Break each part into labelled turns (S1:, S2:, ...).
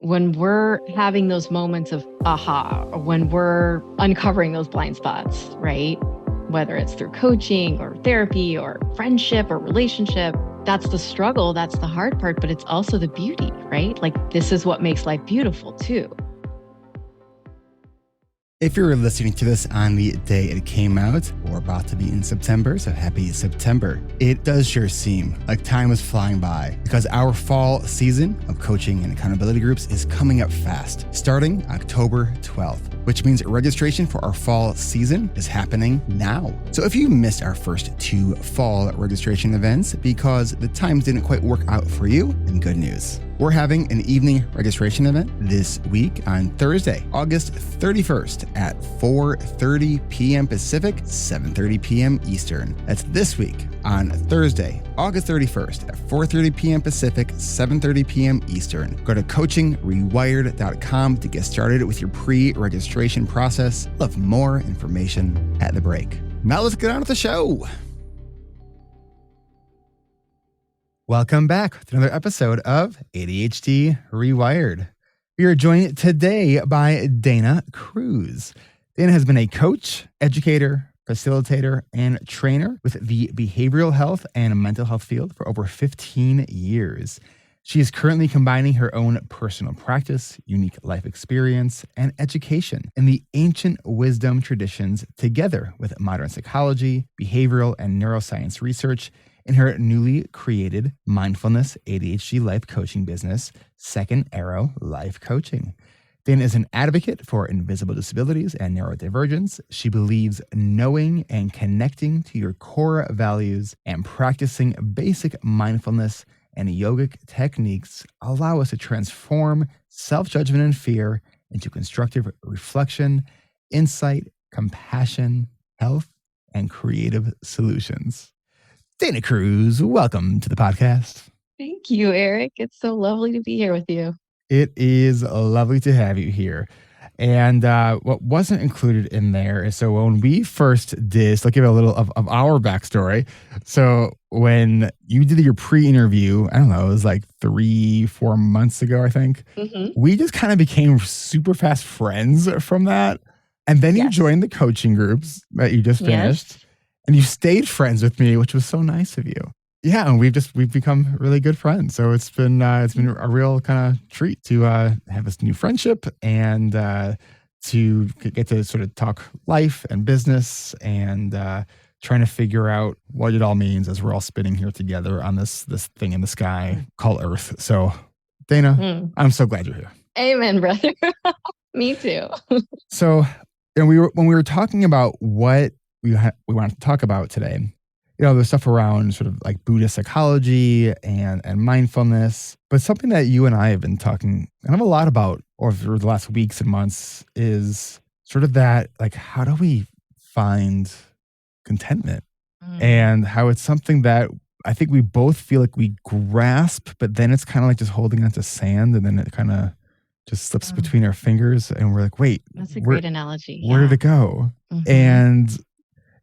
S1: when we're having those moments of aha, or when we're uncovering those blind spots, right? Whether it's through coaching or therapy or friendship or relationship, that's the struggle, that's the hard part, but it's also the beauty, right? Like this is what makes life beautiful too.
S2: If you're listening to this on the day it came out, we're about to be in September, so happy September. It does sure seem like time is flying by because our fall season of coaching and accountability groups is coming up fast, starting October 12th, which means registration for our fall season is happening now. So if you missed our first 2 fall registration events because the times didn't quite work out for you, then good news. We're having an evening registration event this week on Thursday, August 31st at 4:30 p.m. Pacific, 7:30 p.m. Eastern. That's this week on Thursday, August 31st at 4:30 p.m. Pacific, 7:30 p.m. Eastern. Go to coachingrewired.com to get started with your pre-registration process. We'll have more information at the break. Now let's get on with the show. Welcome back to another episode of ADHD Rewired. We are joined today by Dana Cruz. Dana has been a coach, educator, facilitator, and trainer with the behavioral health and mental health field for over 15 years. She is currently combining her own personal practice, unique life experience, and education in the ancient wisdom traditions together with modern psychology, behavioral, and neuroscience research in her newly created mindfulness ADHD life coaching business, Second Arrow Life Coaching. Dana is an advocate for invisible disabilities and neurodivergence. She believes knowing and connecting to your core values and practicing basic mindfulness and yogic techniques allow us to transform self-judgment and fear into constructive reflection, insight, compassion, health, and creative solutions. Dana Cruz, welcome to the podcast.
S1: Thank you, Eric. It's so lovely to be here with you.
S2: It is lovely to have you here. And what wasn't included in there is, so when we first did, so I'll give a little of our backstory. So when you did your pre-interview, I don't know, it was like 3-4 months ago, I think, we just kind of became super fast friends from that. And then you joined the coaching groups that you just finished. Yes. And you stayed friends with me, which was so nice of you. Yeah, and we've become really good friends. So it's been a real kind of treat to have this new friendship and to get to sort of talk life and business and trying to figure out what it all means as we're all spinning here together on this thing in the sky called Earth. So, Dana, I'm so glad you're here.
S1: Amen, brother. Me too.
S2: So, when we were talking about what we wanted to talk about today, the stuff around sort of like Buddhist psychology and mindfulness, but something that you and I have been talking kind of a lot about over the last weeks and months is sort of that, like, how do we find contentment? And how it's something that I think we both feel like we grasp, but then it's kind of like just holding onto sand and then it kind of just slips between our fingers and we're like, wait,
S1: that's a great analogy.
S2: Where did it go? And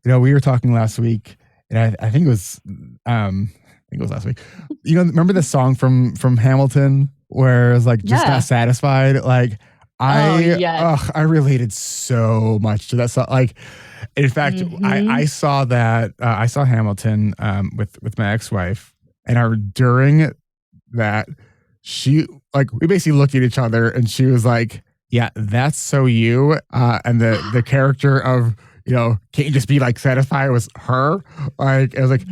S2: we were talking last week, and I think it was last week. Remember the song from Hamilton where it was like just not satisfied? Like I related so much to that song. Like, in fact, I saw that I saw Hamilton with my ex-wife, and during that, we basically looked at each other, and she was like, "Yeah, that's so you." And the character of, can't you just be like satisfied with her? Like, I was like,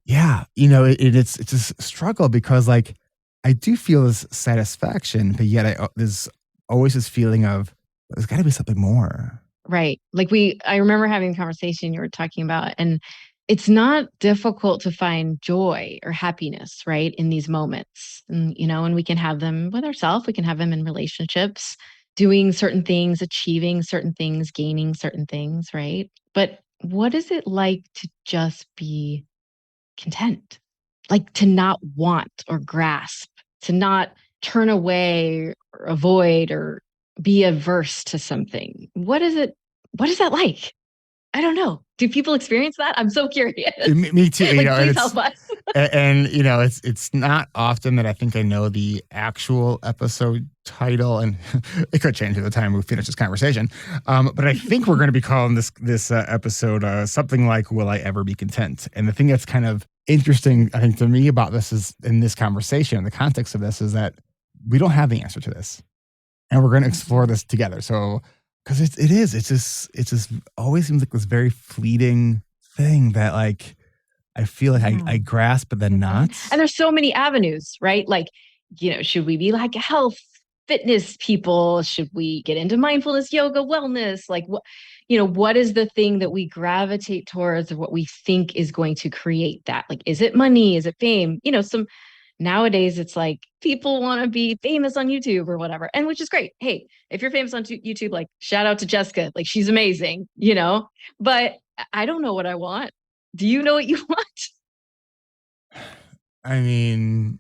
S2: yeah, it's just a struggle because like, I do feel this satisfaction, but yet there's always this feeling of there's gotta be something more.
S1: Right. Like I remember having a conversation you were talking about, and it's not difficult to find joy or happiness, right, in these moments. And, and we can have them with ourselves, we can have them in relationships, doing certain things, achieving certain things, gaining certain things, right? But what is it like to just be content? Like to not want or grasp, to not turn away or avoid or be averse to something. What is that like? I don't know. Do people experience that? I'm so curious.
S2: Me too.
S1: Like, please help us.
S2: And you know, it's not often that I think I know the actual episode title, and it could change at the time we finish this conversation. But I think we're going to be calling this episode something like "Will I Ever Be Content?" And the thing that's kind of interesting, I think, to me about this is in this conversation, in the context of this, is that we don't have the answer to this, and we're going to explore this together. So, because it just always seems like this very fleeting thing that like I feel like I grasp, but then not.
S1: And there's so many avenues, right? Like, should we be like health, fitness people? Should we get into mindfulness, yoga, wellness? Like, what is the thing that we gravitate towards, or what we think is going to create that? Like, is it money? Is it fame? Nowadays it's like people want to be famous on YouTube or whatever, and which is great. Hey, if you're famous on YouTube, like shout out to Jessica, like she's amazing, but I don't know what I want. Do you know what you want?
S2: I mean,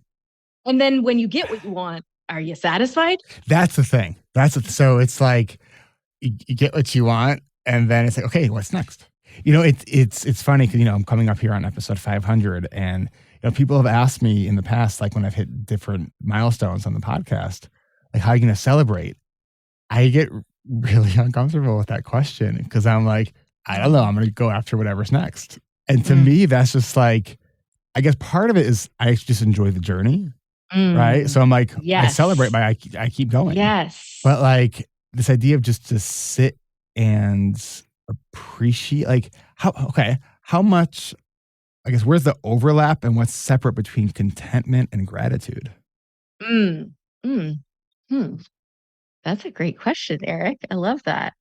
S1: and then when you get what you want, are you satisfied?
S2: That's the thing. So it's like you get what you want, and then it's like, okay, what's next? It's funny because I'm coming up here on episode 500, and people have asked me in the past, like when I've hit different milestones on the podcast, like how are you going to celebrate? I get really uncomfortable with that question because I'm like, I don't know. I'm going to go after whatever's next. And to me, that's just like, I guess part of it is I just enjoy the journey, right? So I'm like, I celebrate by I keep going.
S1: Yes.
S2: But like this idea of just to sit and appreciate, like how much, I guess, where's the overlap and what's separate between contentment and gratitude?
S1: That's a great question, Eric. I love that.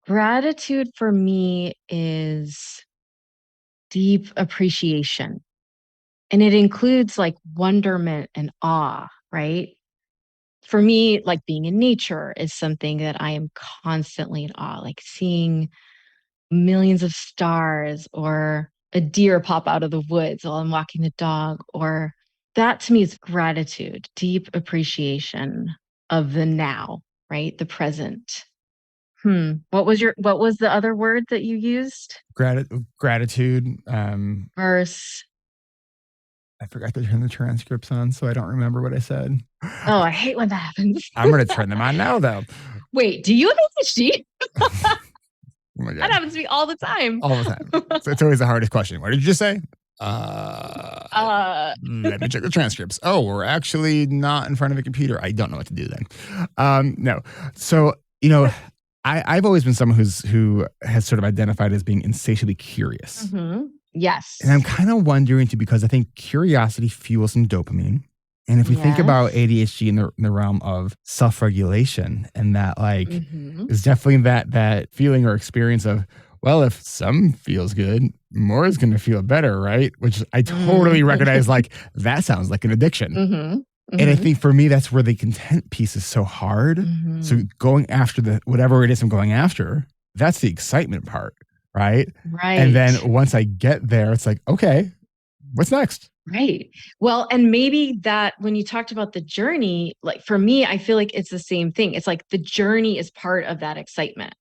S1: Gratitude for me is deep appreciation. And it includes like wonderment and awe, right? For me, like being in nature is something that I am constantly in awe, like seeing millions of stars or a deer pop out of the woods while I'm walking the dog, or that to me is gratitude, deep appreciation of the now, right? The present. What was the other word that you used?
S2: Gratitude.
S1: Verse.
S2: I forgot to turn the transcripts on, so I don't remember what I said.
S1: Oh, I hate when that happens.
S2: I'm going to turn them on now, though.
S1: Wait, do you have ADHD?
S2: Oh my God.
S1: That happens to me all the time.
S2: All the time. So it's always the hardest question. What did you just say? Let me check the transcripts. Oh, we're actually not in front of a computer. I don't know what to do then. No. So, I've always been someone who has sort of identified as being insatiably curious.
S1: Mm-hmm. Yes.
S2: And I'm kind of wondering too, because I think curiosity fuels some dopamine. And if we think about ADHD in the realm of self-regulation, and that like is definitely that feeling or experience of, well, if some feels good, more is going to feel better, right? Which I totally recognize, like that sounds like an addiction. And I think for me, that's where the content piece is so hard. So going after whatever it is I'm going after, that's the excitement part, right?
S1: Right.
S2: And then once I get there, it's like, okay, what's next?
S1: Right. Well, and maybe that when you talked about the journey, like for me, I feel like it's the same thing. It's like the journey is part of that excitement,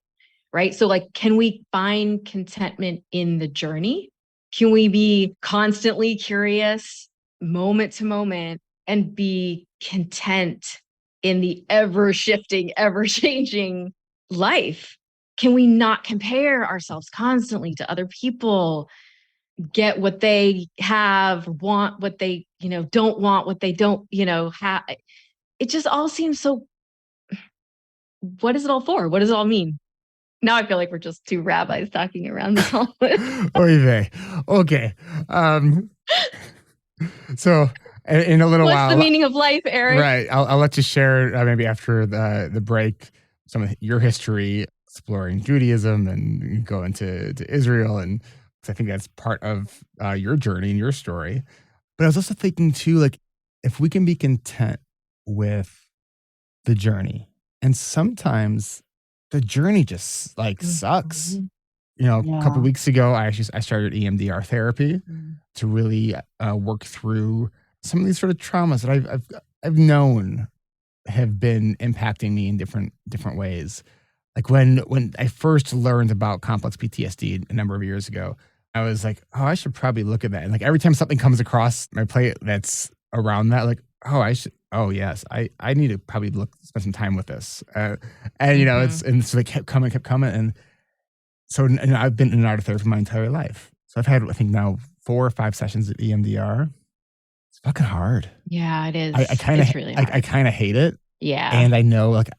S1: right? So like, can we find contentment in the journey? Can we be constantly curious, moment to moment, and be content in the ever shifting, ever changing life? Can we not compare ourselves constantly to other people? Get what they have, want what they, don't want what they don't, have. It just all seems so, what is it all for? What does it all mean? Now I feel like we're just two rabbis talking around this whole
S2: Oy vey. Okay. So in a little while.
S1: What's the meaning of life, Eric?
S2: Right. I'll let you share maybe after the break some of your history exploring Judaism and go into Israel, and I think that's part of your journey and your story. But I was also thinking too, like if we can be content with the journey, and sometimes the journey just like sucks. A couple of weeks ago, I started EMDR therapy to really work through some of these sort of traumas that I've known have been impacting me in different ways. Like when I first learned about complex PTSD a number of years ago, I was like, oh, I should probably look at that. And like every time something comes across my plate that's around that, like, oh, I should, oh, yes, I need to probably spend some time with this. And,
S1: Mhm.
S2: and so they kept coming. And so I've been in and out of therapy my entire life. So I've had, I think now 4 or 5 sessions at EMDR. It's fucking hard.
S1: Yeah, it
S2: I
S1: is.
S2: kind of,
S1: It's really
S2: I
S1: hard.
S2: kind of hate it.
S1: Yeah.
S2: And I know like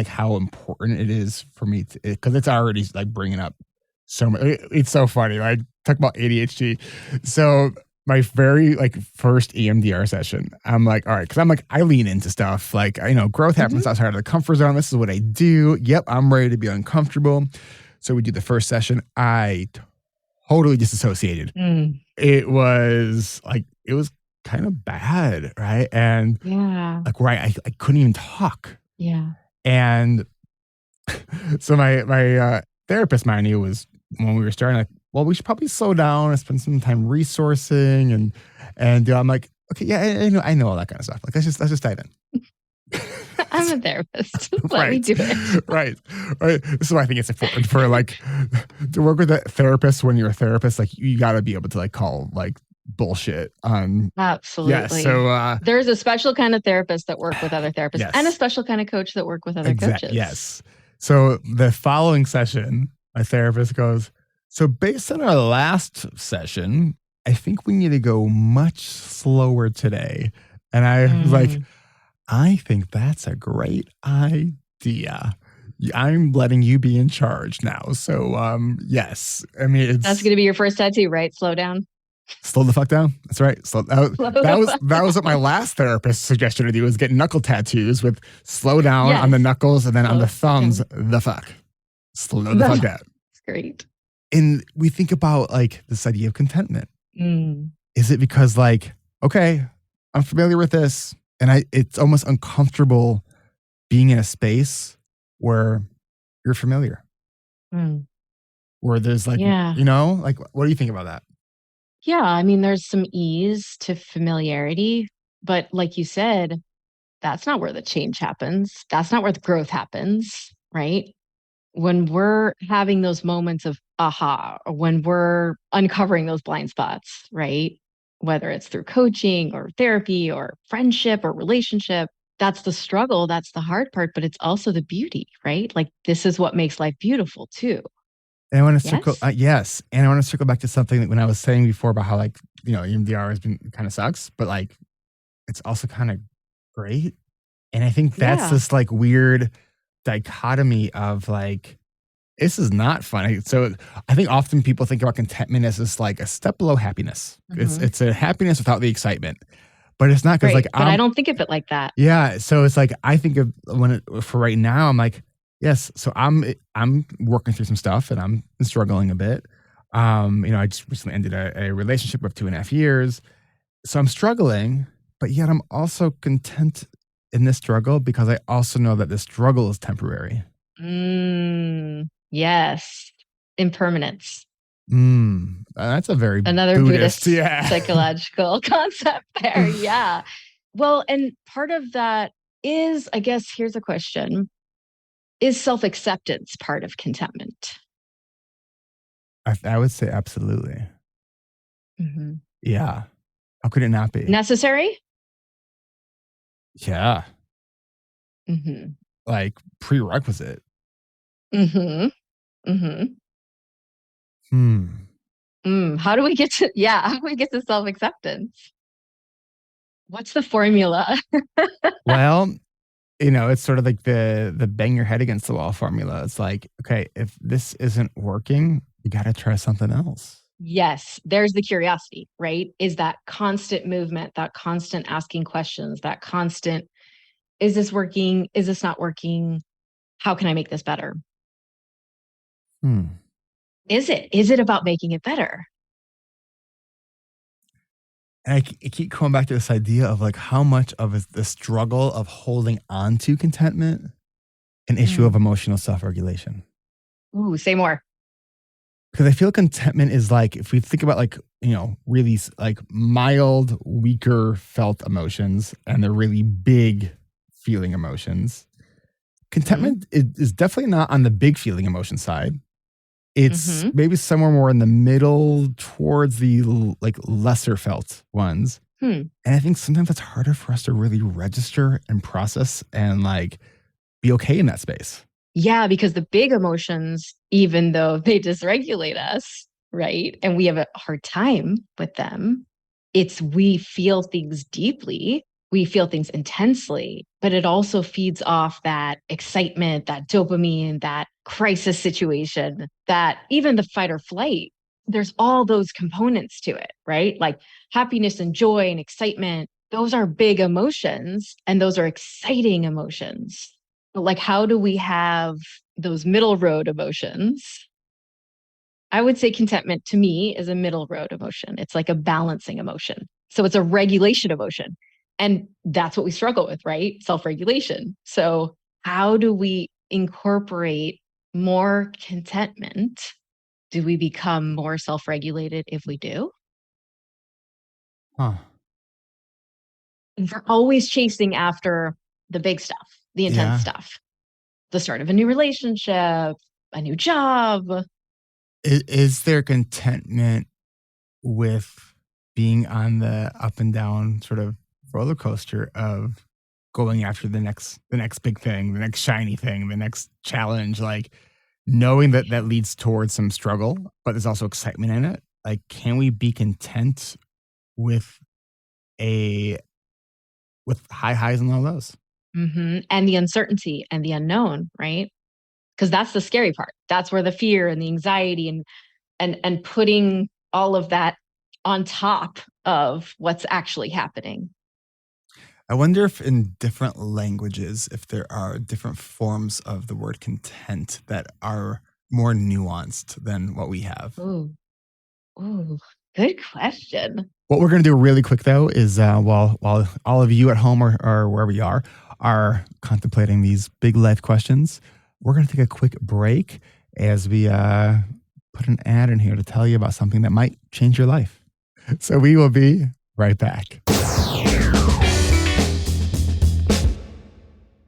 S2: how important it is for me to, because it's already like bringing up so much. It's so funny. I talk about ADHD. So my very like first EMDR session, I'm like, all right, because I'm like, I lean into stuff like, growth
S1: Mhm.
S2: happens outside of the comfort zone. This is what I do. Yep, I'm ready to be uncomfortable. So we do the first session. I totally disassociated.
S1: Mm.
S2: It was kind of bad, right? And
S1: Yeah.
S2: like where I couldn't even talk.
S1: Yeah.
S2: And so my therapist, mind you, was when we were starting, like, well, we should probably slow down and spend some time resourcing, and I'm like, okay, yeah, I know all that kind of stuff. Like, let's just dive in.
S1: I'm a therapist. Let me
S2: Right,
S1: do it.
S2: right, right. This is why I think it's important for like to work with a therapist. When you're a therapist, like you got to be able to like call like bullshit on. Yes,
S1: Absolutely.
S2: so
S1: There's a special kind of therapist that work with other therapists and a
S2: yes.
S1: special kind of coach that work with other
S2: Exact
S1: coaches.
S2: yes. So the following session, my therapist goes, so based on our last session, I think we need to go much slower today. And I was like,
S1: Mm.
S2: I think that's a great idea. I'm letting you be in charge now. So yes. I mean
S1: That's
S2: it's
S1: gonna be your first tattoo, right? Slow down.
S2: slow the fuck down. That's right. Slow
S1: Slow the fuck
S2: that was
S1: down.
S2: what my last therapist suggested to do, was get knuckle tattoos with slow down on
S1: Yes.
S2: the knuckles, and then on
S1: Slow
S2: the thumbs,
S1: down.
S2: the fuck. Slow the fuck
S1: That's
S2: down.
S1: great.
S2: And we think about like this idea of contentment.
S1: Mm.
S2: Is it because like, okay, I'm familiar with this, and it's almost uncomfortable being in a space where you're familiar,
S1: Mm.
S2: where there's like,
S1: Yeah.
S2: like what do you think about that?
S1: Yeah, I mean, there's some ease to familiarity, but like you said, that's not where the change happens. That's not where the growth happens, right? When we're having those moments of aha, or when we're uncovering those blind spots, right? Whether it's through coaching or therapy or friendship or relationship, that's the struggle, that's the hard part, but it's also the beauty, right? Like this is what makes life beautiful too.
S2: And I want to circle,
S1: Yes?
S2: yes, and I want to circle back to something that when I was saying before about how like EMDR has been kind of sucks, but like it's also kind of great. And I think that's
S1: Yeah.
S2: this like weird dichotomy of like, this is not funny. So I think often people think about contentment as this like a step below happiness.
S1: Mhm.
S2: It's a happiness without the excitement, but it's not because like
S1: Right. But I don't think of it like that.
S2: yeah. So it's like I think of for right now, I'm like, yes. So I'm working through some stuff and I'm struggling a bit. I just recently ended a relationship of 2.5 years, so I'm struggling, but yet I'm also content in this struggle because I also know that this struggle is temporary.
S1: Yes. Impermanence.
S2: That's a very
S1: Another
S2: Buddhist,
S1: Buddhist
S2: yeah.
S1: psychological concept there. Yeah. Well, and part of that is, I guess, here's a question. Is self-acceptance part of contentment?
S2: I would say absolutely.
S1: Mhm.
S2: Yeah. How could it not be?
S1: Necessary?
S2: Yeah.
S1: Mhm.
S2: Like prerequisite.
S1: Mhm. Mhm.
S2: Hmm.
S1: How do we get to yeah, how do we get to self-acceptance? What's the formula?
S2: Well, it's sort of like the bang your head against the wall formula. It's like, okay, if this isn't working, you got to try something else.
S1: Yes, there's the curiosity, right? Is that constant movement, that constant asking questions, that constant, is this working? Is this not working? How can I make this better?
S2: Hmm.
S1: Is it? Is it about making it better?
S2: And I keep coming back to this idea of like how much of the struggle of holding on to contentment an issue of
S1: Mm.
S2: emotional self-regulation.
S1: Ooh, say more.
S2: Because I feel contentment is like, if we think about like, really like mild, weaker felt emotions and the really big feeling emotions,
S1: Mhm.
S2: contentment is definitely not on the big feeling emotion side. It's
S1: Hmm.
S2: maybe somewhere more in the middle towards the like lesser felt ones.
S1: Hmm.
S2: And I think sometimes it's harder for us to really register and process and like be okay in that space.
S1: Yeah, because the big emotions, even though they dysregulate us, right? And we have a hard time with them, we feel things deeply, we feel things intensely, but it also feeds off that excitement, that dopamine, that crisis situation, that even the fight or flight, there's all those components to it, right? Like happiness and joy and excitement, those are big emotions and those are exciting emotions. But like, how do we have those middle road emotions? I would say contentment to me is a middle road emotion. It's like a balancing emotion. So it's a regulation emotion. And that's what we struggle with, right? Self regulation. So, how do we incorporate more contentment? Do we become more self regulated if we do?
S2: Huh.
S1: We're always chasing after the big stuff, the intense
S2: Yeah.
S1: stuff, the start of a new relationship, a new job.
S2: Is there contentment with being on the up and down sort of roller coaster of going after the next big thing, the next shiny thing, the next challenge, like knowing that that leads towards some struggle, but there's also excitement in it. Like, can we be content with a with high highs and low lows?
S1: And the uncertainty and the unknown, right? Because that's the scary part. That's where the fear and the anxiety and putting all of that on top of what's actually happening.
S2: I wonder if in different languages, if there are different forms of the word content that are more nuanced than what we have.
S1: Ooh, ooh, good question.
S2: What we're going to do really quick though is while all of you at home or wherever you are contemplating these big life questions, we're going to take a quick break as we put an ad in here to tell you about something that might change your life. So we will be right back.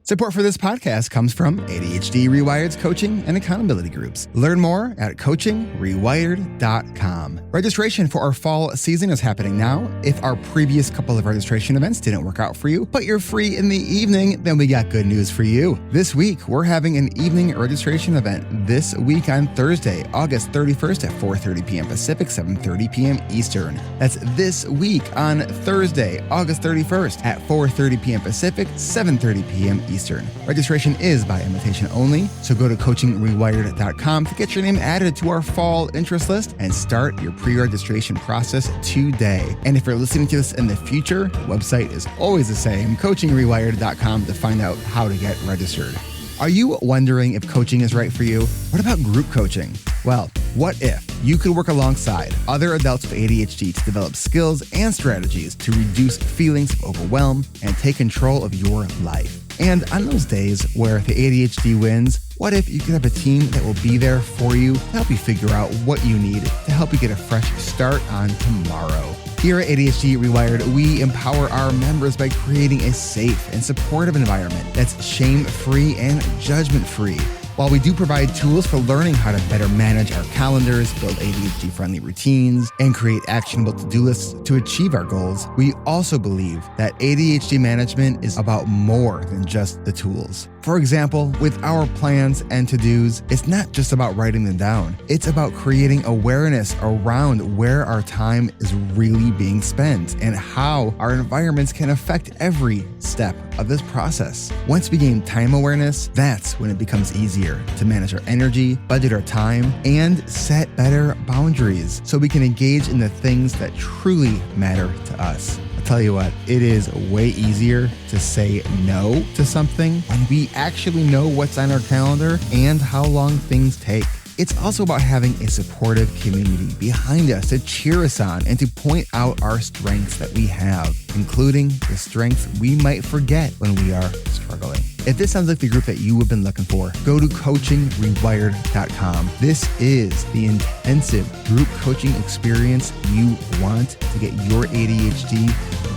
S2: Support for this podcast comes from ADHD Rewired's coaching and accountability groups. Learn more at coachingrewired.com. Registration for our fall season is happening now. If our previous couple of registration events didn't work out for you, but you're free in the evening, then we got good news for you. This week, we're having an evening registration event this week on Thursday, August 31st at 4:30 p.m. Pacific, 7:30 p.m. Eastern. That's this week on Thursday, August 31st at 4:30 p.m. Pacific, 7:30 p.m. Eastern. Registration is by invitation only, so go to coachingrewired.com to get your name added to our fall interest list and start your pre-registration process today. And if you're listening to this in the future, the website is always the same, coachingrewired.com, to find out how to get registered. Are you wondering if coaching is right for you? What about group coaching? Well, what if you could work alongside other adults with ADHD to develop skills and strategies to reduce feelings of overwhelm and take control of your life? And on those days where the ADHD wins, what if you could have a team that will be there for you to help you figure out what you need to help you get a fresh start on tomorrow? Here at ADHD Rewired, we empower our members by creating a safe and supportive environment that's shame-free and judgment-free. While we do provide tools for learning how to better manage our calendars, build ADHD-friendly routines, and create actionable to-do lists to achieve our goals, we also believe that ADHD management is about more than just the tools. For example, with our plans and to-dos, it's not just about writing them down. It's about creating awareness around where our time is really being spent and how our environments can affect every step of this process. Once we gain time awareness, that's when it becomes easier to manage our energy, budget our time, and set better boundaries so we can engage in the things that truly matter to us. I'll tell you what, it is way easier to say no to something when we actually know what's on our calendar and how long things take. It's also about having a supportive community behind us to cheer us on and to point out our strengths that we have, including the strengths we might forget when we are struggling. If this sounds like the group that you have been looking for, go to coachingrewired.com. This is the intensive group coaching experience you want to get your ADHD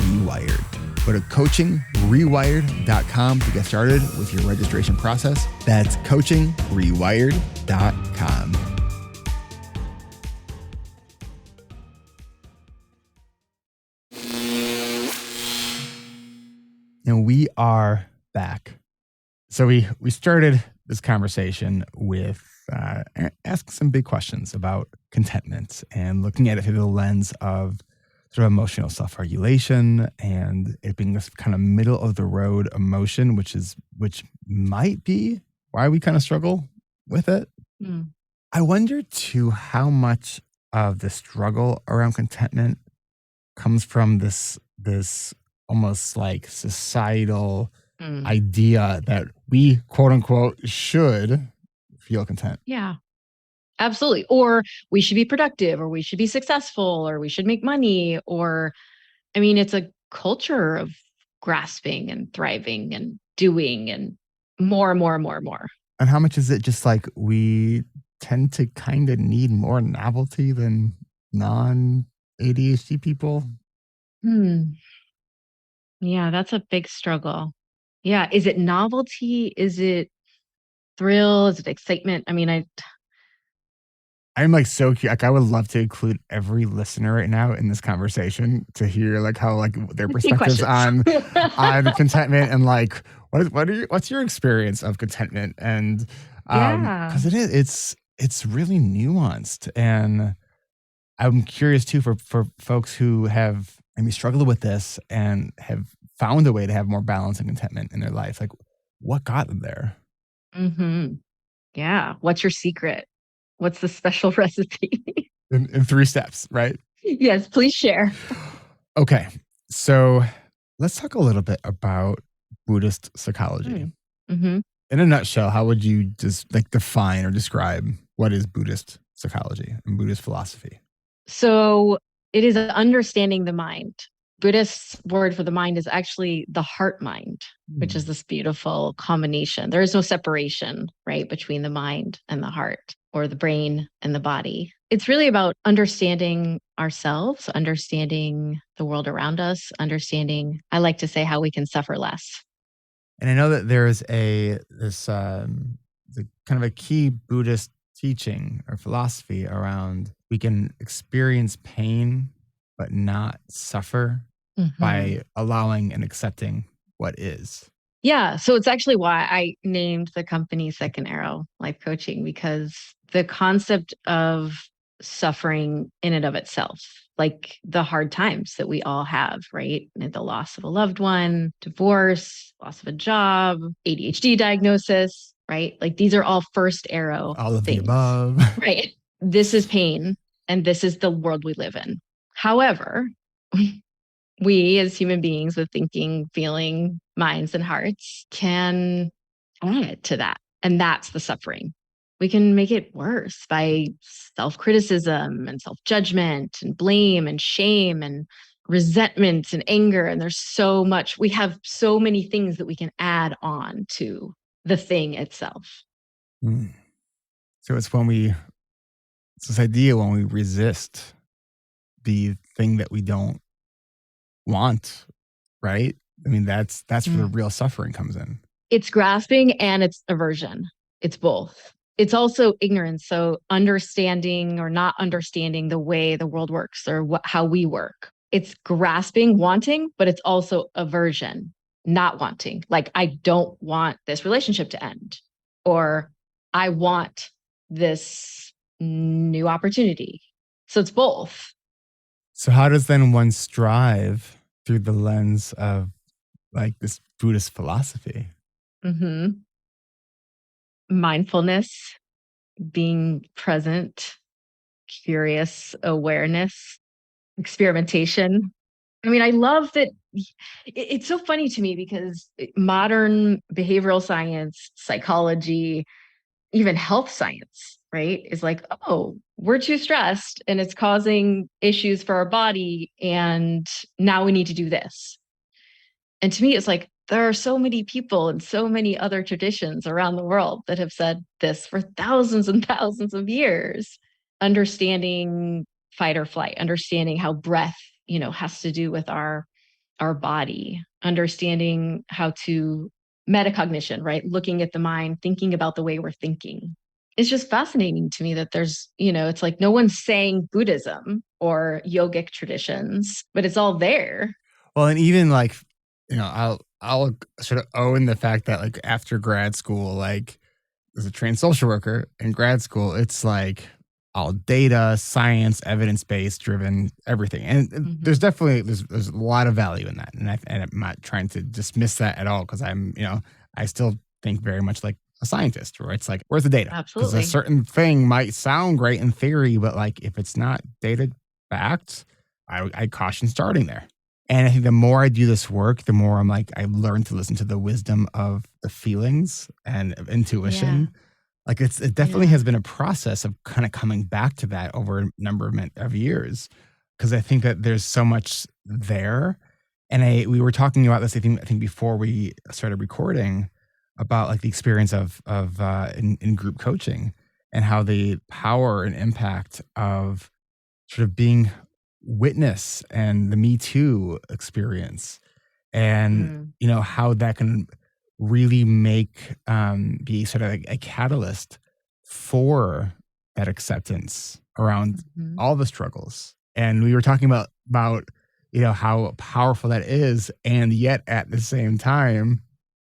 S2: rewired. Go to coachingrewired.com to get started with your registration process. That's coachingrewired.com. We are back. So we started this conversation with asking some big questions about contentment and looking at it through the lens of sort of emotional self-regulation and it being this kind of middle of the road emotion, which might be why we kind of struggle with it.
S1: Mm.
S2: I wonder too how much of the struggle around contentment comes from this almost like societal
S1: Mm.
S2: idea that we quote unquote should feel content.
S1: Yeah, absolutely. Or we should be productive, or we should be successful, or we should make money. Or, I mean, it's a culture of grasping and thriving and doing and more and more and more and more.
S2: And how much is it just like we tend to kind of need more novelty than non ADHD people?
S1: Hmm. Yeah, that's a big struggle. Yeah. Is it novelty? Is it thrill? Is it excitement? I mean,
S2: I'm like so cute. Like I would love to include every listener right now in this conversation to hear like how like their
S1: let's see
S2: perspectives
S1: questions.
S2: on contentment and like what's your experience of contentment and
S1: Yeah.
S2: because it's really nuanced and I'm curious too for folks who have maybe struggled with this and have found a way to have more balance and contentment in their life. Like what got them there?
S1: Hmm. Yeah. What's your secret? What's the special recipe?
S2: In 3 steps, right?
S1: Yes, please share.
S2: Okay. So let's talk a little bit about Buddhist psychology.
S1: Mm-hmm.
S2: In a nutshell, how would you just like define or describe what is Buddhist psychology and Buddhist philosophy?
S1: So it is understanding the mind. Buddhist word for the mind is actually the heart mind, which is this beautiful combination. There is no separation, right, between the mind and the heart or the brain and the body. It's really about understanding ourselves, understanding the world around us, understanding, I like to say, how we can suffer less.
S2: And I know that there is the kind of a key Buddhist teaching or philosophy around we can experience pain but not suffer
S1: Mhm.
S2: by allowing and accepting what is.
S1: Yeah. So it's actually why I named the company Second Arrow Life Coaching, because the concept of suffering in and of itself, like the hard times that we all have, right? The loss of a loved one, divorce, loss of a job, ADHD diagnosis, right? Like these are all first arrow
S2: All of the
S1: things,
S2: above.
S1: right? This is pain and this is the world we live in. However, we as human beings with thinking, feeling minds and hearts can add to that. And that's the suffering. We can make it worse by self criticism and self judgment and blame and shame and resentment and anger. And there's so much, we have so many things that we can add on to the thing itself.
S2: Mm. So it's this idea when we resist the thing that we don't want, right? I mean, that's where the
S1: Mm.
S2: real suffering comes in.
S1: It's grasping and it's aversion. It's both. It's also ignorance. So understanding or not understanding the way the world works or how we work. It's grasping, wanting, but it's also aversion, not wanting. Like, I don't want this relationship to end, or I want this new opportunity. So it's both.
S2: So how does then one strive through the lens of like this Buddhist philosophy?
S1: Hmm. Mindfulness, being present, curious awareness, experimentation. I mean, I love that. It's so funny to me because modern behavioral science, psychology, even health science, right, is like, oh, we're too stressed and it's causing issues for our body. And now we need to do this. And to me, it's like there are so many people and so many other traditions around the world that have said this for thousands and thousands of years. Understanding fight or flight, understanding how breath, has to do with our body, understanding how to metacognition, right? Looking at the mind, thinking about the way we're thinking. It's just fascinating to me that there's, it's like no one's saying Buddhism or yogic traditions, but it's all there.
S2: Well, and even like, you know, I'll sort of own the fact that like after grad school, like as a trained social worker in grad school, it's like all data, science, evidence based driven, everything. And there's
S1: Hmm.
S2: definitely there's a lot of value in that, and I'm not trying to dismiss that at all because I still think very much like a scientist, where it's like where's the data? Because a
S1: Absolutely.
S2: certain thing might sound great in theory, but like if it's not data backed, I caution starting there. And I think the more I do this work, the more I'm like, I learn to listen to the wisdom of the feelings and of
S1: Yeah.
S2: intuition. Like it definitely
S1: Yeah.
S2: has been a process of kind of coming back to that over a number of years. Cause I think that there's so much there. And we were talking about this, I think before we started recording about like the experience in group coaching and how the power and impact of sort of being witness and the Me Too experience, and
S1: Mm.
S2: how that can really make be sort of a catalyst for that acceptance around
S1: Hmm.
S2: all the struggles. And we were talking about how powerful that is, and yet at the same time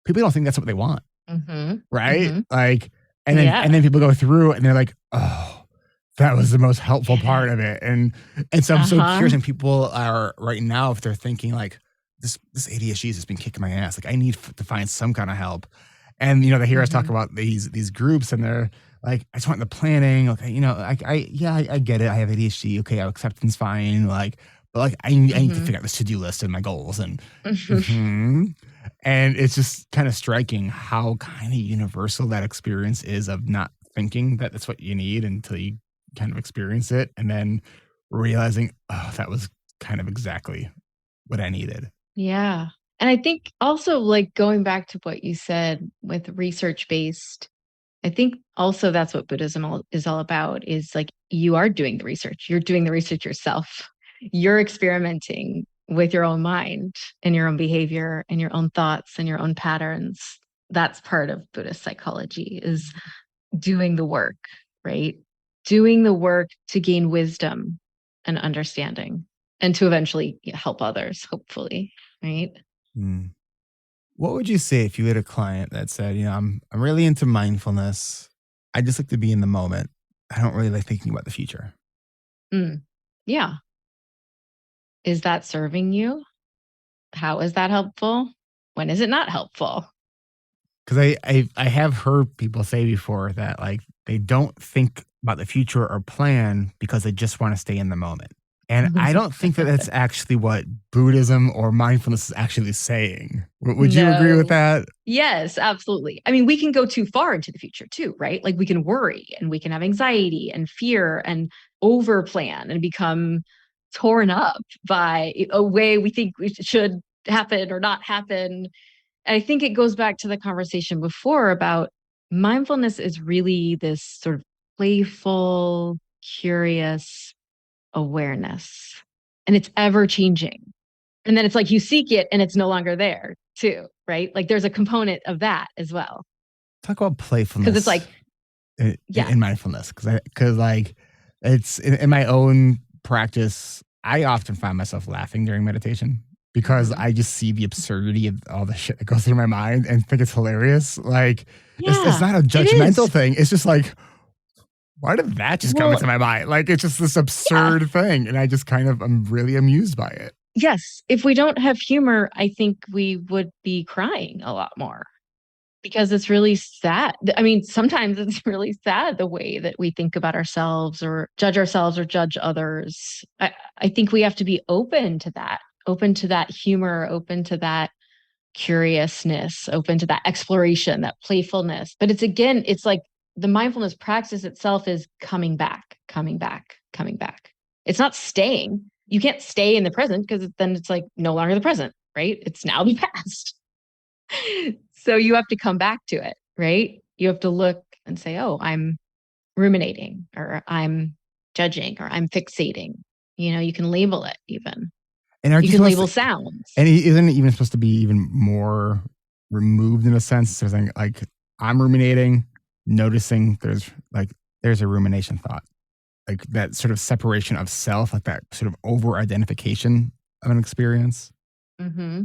S2: people don't think that's what they want,
S1: Hmm.
S2: right?
S1: Hmm.
S2: Like, and then
S1: Yeah.
S2: people go through and they're like, "Oh, that was the most helpful
S1: Yeah.
S2: part of it." And so I'm so
S1: Uh-huh.
S2: curious, and people are right now, if they're thinking like, this ADHD has just been kicking my ass. Like, I need to find some kind of help. And they hear us talk
S1: Hmm.
S2: about these groups, and they're like, I just want the planning. Okay, I get it. I have ADHD. Okay, acceptance fine. Like, but like, I need to
S1: Hmm.
S2: figure out this to do list and my goals. And mhm. And it's just kind of striking how kind of universal that experience is of not thinking that that's what you need until you kind of experience it, and then realizing, oh, that was kind of exactly what I needed.
S1: Yeah. And I think also, like, going back to what you said with research based, I think also that's what is all about, is like you are doing the research. You're doing the research yourself. You're experimenting with your own mind and your own behavior and your own thoughts and your own patterns. That's part of Buddhist psychology, is doing the work, right? Doing the work to gain wisdom and understanding and to eventually help others, hopefully, right?
S2: Mm. What would you say if you had a client that said, I'm really into mindfulness. I just like to be in the moment. I don't really like thinking about the future.
S1: Mm. Yeah. Is that serving you? How is that helpful? When is it not helpful?
S2: Because I have heard people say before that like they don't think about the future or plan because they just want to stay in the moment. And I don't think that that's actually what Buddhism or mindfulness is actually saying. Would you agree with
S1: No.
S2: that?
S1: Yes, absolutely. I mean, we can go too far into the future too, right? Like we can worry and we can have anxiety and fear and over plan and become torn up by a way we think we should happen or not happen. I think it goes back to the conversation before about mindfulness is really this sort of playful, curious awareness. And it's ever changing. And then it's like you seek it and it's no longer there too, right? Like there's a component of that as well.
S2: Talk about
S1: Cause it's
S2: playfulness
S1: like, yeah.
S2: in mindfulness, because like it's in my own practice. I often find myself laughing during meditation because
S1: Hmm.
S2: I just see the absurdity of all the shit that goes through my mind and think it's hilarious. Like it's
S1: Yeah,
S2: not a
S1: it
S2: judgmental
S1: is.
S2: thing. It's just like, why did that just come
S1: Well,
S2: into my mind? Like it's just this
S1: yeah.
S2: absurd thing, and I just kind of I'm really amused by it.
S1: Yes. If we don't have humor, I think we would be crying a lot more because it's really sad. I mean, sometimes it's really sad the way that we think about ourselves or judge others. I think we have to be open to that humor, open to that curiousness, open to that exploration, that playfulness. But it's again, it's like the mindfulness practice itself is coming back, coming back, coming back. It's not staying. You can't stay in the present because then it's like no longer the present, right? It's now the past. So you have to come back to it, right? You have to look and say, oh, I'm ruminating or I'm judging or I'm fixating. You can label it even.
S2: And aren't
S1: You
S2: you
S1: can
S2: supposed
S1: label
S2: to?
S1: sounds.
S2: And isn't it even supposed to be even more removed in a sense? So saying like I'm ruminating, noticing there's a rumination thought, like that sort of separation of self, like that sort of over identification of an experience.
S1: Hmm.